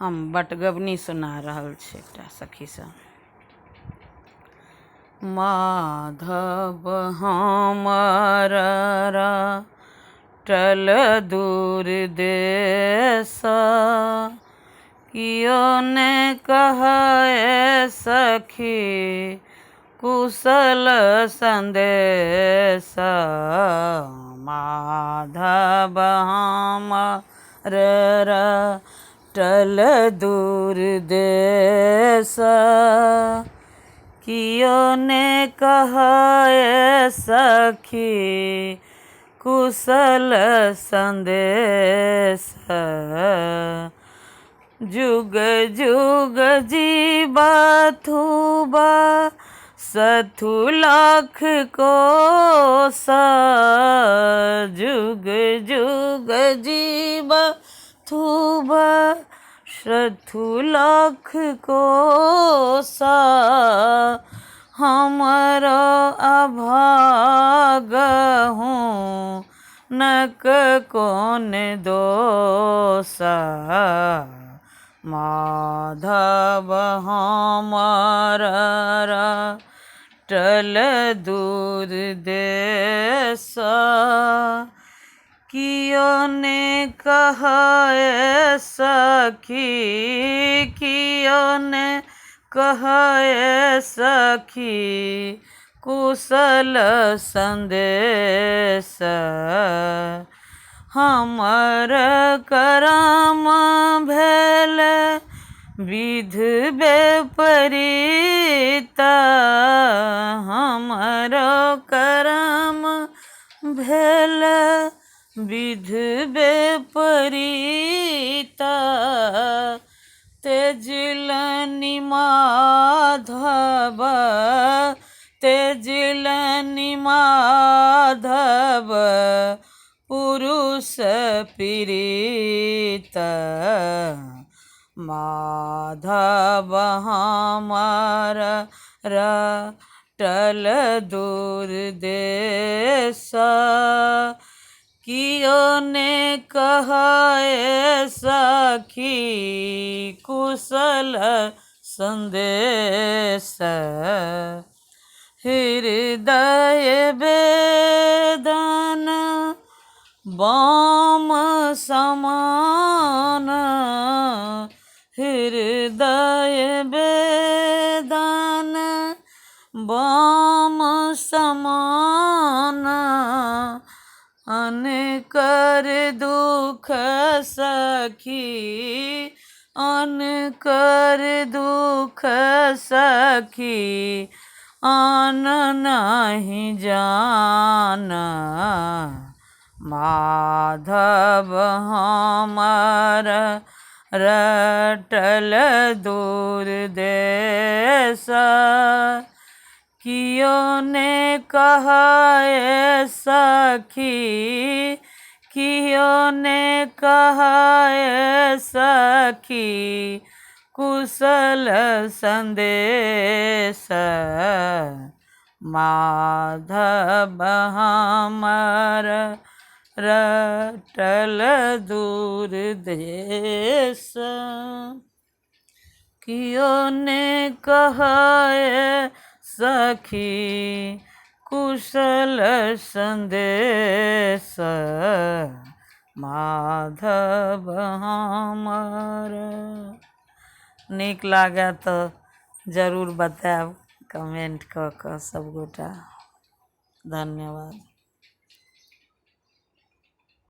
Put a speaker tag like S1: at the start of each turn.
S1: हम बटगबनी सुना रहल छी एकटा सखी सब। माधव हमर टल दूर देश, कियो ने कहै सखी कुशल संदेश। माधव हमर टल दूर देश, कियो ने कहै सखी कुशल संदेश। जुग जुग जीवथुबा सथु लाख कोश, जुग जुग जीवथुबा सथु लाख कोश। हमरो अभाग हूँ नक कौन दोष। माधव हमर टल दूर देश, कियो ने कहै सखी कियो ने कहै सखी कुशल संदेश। हमर करम भेल विध विपरीत, हमर करम भेल विध विपरीत। तेजिलनि माधव तेजिलनि माधव पुरुष पीड़ित। माधव हमर टल दूर देश, कियो ने कहै सखी कुशल संदेश। हृदय वेदन बाम समान, हृदय वेदन बाम समान। अनकर दुख सखी अनकर दुख सखी आन नहीं जान। माधव हमर टल दूर देश, कियो ने कहै सखी कियो ने कहै सखी कुशल संदेश। माधव हमर टल दूर देश, कियो ने कहै सखी कुशल संदेश। माधव हमर। नीक लागे तो जरूर बताएब कमेंट कऽ कऽ सब गोटा। धन्यवाद।